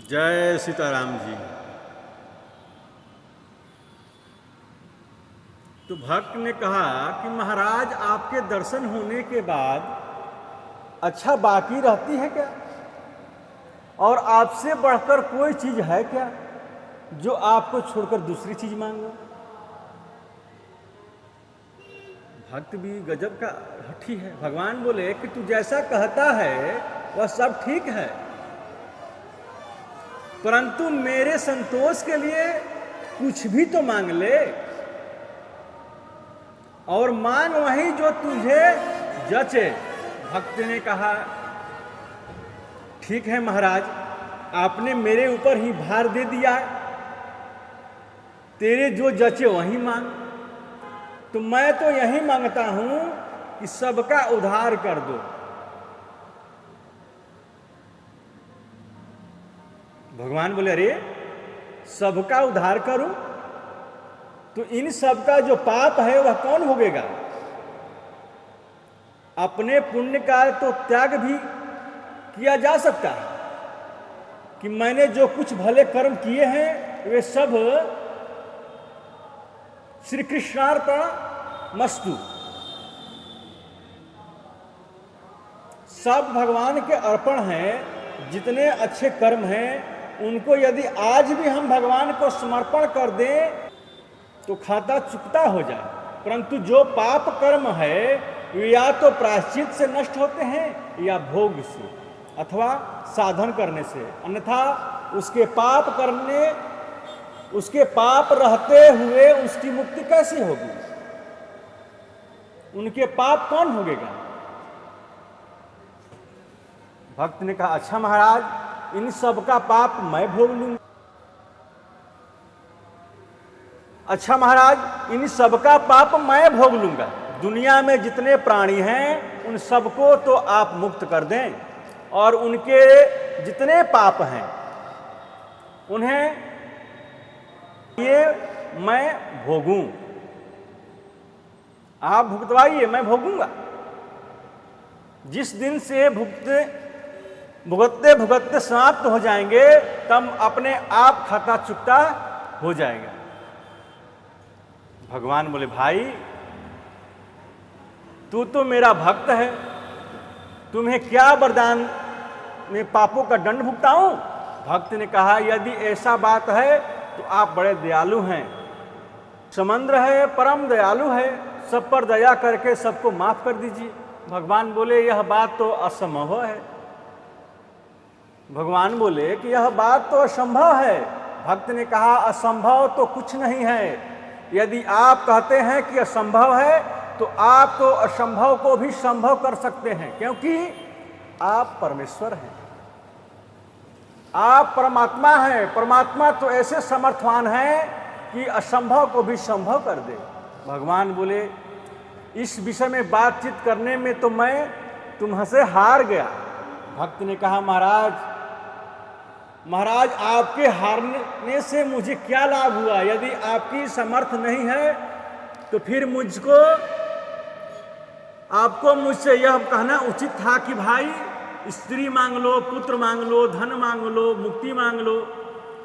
जय सीताराम जी। तो भक्त ने कहा कि महाराज आपके दर्शन होने के बाद अच्छा बाकी रहती है क्या, और आपसे बढ़कर कोई चीज है क्या जो आपको छोड़कर दूसरी चीज मांगो। भक्त भी गजब का हठी है। भगवान बोले कि तू जैसा कहता है वह सब ठीक है, परंतु मेरे संतोष के लिए कुछ भी तो मांग ले, और मांग वही जो तुझे जचे। भक्त ने कहा ठीक है महाराज, आपने मेरे ऊपर ही भार दे दिया, तेरे जो जचे वही मांग। तो मैं तो यही मांगता हूं कि सबका उद्धार कर दो। भगवान बोले अरे सबका उद्धार करूं तो इन सबका जो पाप है वह कौन भोगेगा। अपने पुण्य का तो त्याग भी किया जा सकता है कि मैंने जो कुछ भले कर्म किए हैं वे सब श्री कृष्णार्पण मस्तु, सब भगवान के अर्पण हैं। जितने अच्छे कर्म हैं उनको यदि आज भी हम भगवान को समर्पण कर दें तो खाता चुकता हो जाए, परंतु जो पाप कर्म है वे या तो प्रायश्चित से नष्ट होते हैं या भोग से अथवा साधन करने से, अन्यथा उसके पाप रहते हुए उसकी मुक्ति कैसी होगी। उनके पाप कौन भोगेगा। भक्त ने कहा अच्छा महाराज इन सब का पाप मैं भोग लूंगा। अच्छा महाराज इन सब का पाप मैं भोग लूंगा। दुनिया में जितने प्राणी हैं उन सबको तो आप मुक्त कर दें, और उनके जितने पाप हैं उन्हें ये मैं भोगूं। आप भुगतवाइए, मैं भोगूंगा। जिस दिन से भुगतते भुगतते समाप्त हो जाएंगे तब अपने आप खाता चुकता हो जाएगा। भगवान बोले भाई तू तो मेरा भक्त है, तुम्हें क्या वरदान में पापों का दंड भुगताऊं। भक्त ने कहा यदि ऐसा बात है तो आप बड़े दयालु हैं, समुद्र है परम दयालु है, सब पर दया करके सबको माफ कर दीजिए। भगवान बोले यह बात तो असंभव है। भगवान बोले कि यह बात तो असंभव है। भक्त ने कहा असंभव तो कुछ नहीं है। यदि आप कहते हैं कि असंभव है तो आप तो असंभव को भी संभव कर सकते हैं, क्योंकि आप परमेश्वर हैं, आप परमात्मा हैं। परमात्मा तो ऐसे समर्थवान हैं कि असंभव को भी संभव कर दे। भगवान बोले इस विषय में बातचीत करने में तो मैं तुमसे हार गया। भक्त ने कहा महाराज आपके हारने से मुझे क्या लाभ हुआ। यदि आपकी समर्थ नहीं है तो फिर आपको मुझसे यह कहना उचित था कि भाई स्त्री मांग लो, पुत्र मांग लो, धन मांग लो, मुक्ति मांग लो।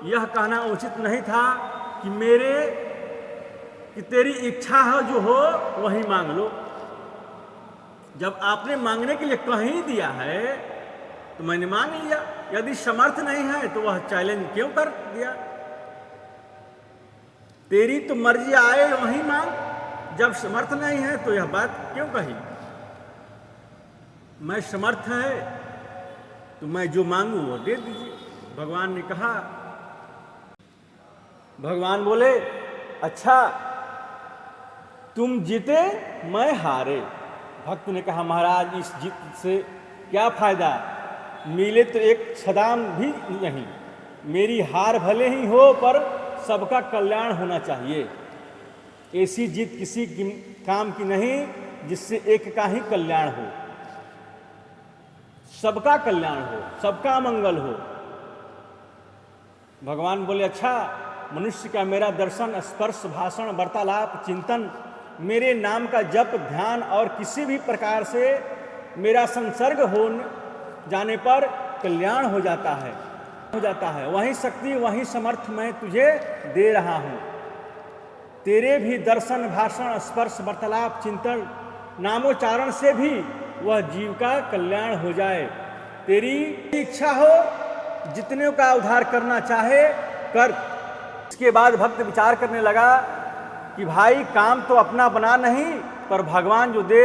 यह कहना उचित नहीं था कि तेरी इच्छा हो जो हो वही मांग लो। जब आपने मांगने के लिए कह ही दिया है तो मैंने मांग लिया। यदि समर्थ नहीं है तो वह चैलेंज क्यों कर दिया। तेरी तो मर्जी आए वही मांग, जब समर्थ नहीं है तो यह बात क्यों कही। मैं समर्थ है तो मैं जो मांगू वो दे दीजिए। भगवान ने कहा, भगवान बोले अच्छा तुम जीते मैं हारे। भक्त ने कहा महाराज इस जीत से क्या फायदा, मिले तो एक सदाम भी नहीं। मेरी हार भले ही हो पर सबका कल्याण होना चाहिए। ऐसी जीत किसी काम की नहीं जिससे एक का ही कल्याण हो, सबका कल्याण हो, सबका मंगल हो। भगवान बोले अच्छा मनुष्य का मेरा दर्शन, स्पर्श, भाषण, वार्तालाप, चिंतन, मेरे नाम का जप, ध्यान और किसी भी प्रकार से मेरा संसर्ग हो जाने पर कल्याण हो जाता है। हो जाता है। वही शक्ति वही समर्थ मैं तुझे दे रहा हूँ। तेरे भी दर्शन भाषण स्पर्श वार्तालाप चिंतन नामोच्चारण से भी वह जीव का कल्याण हो जाए। तेरी इच्छा हो जितने का उद्धार करना चाहे कर। इसके बाद भक्त विचार करने लगा कि भाई काम तो अपना बना नहीं, पर भगवान जो दे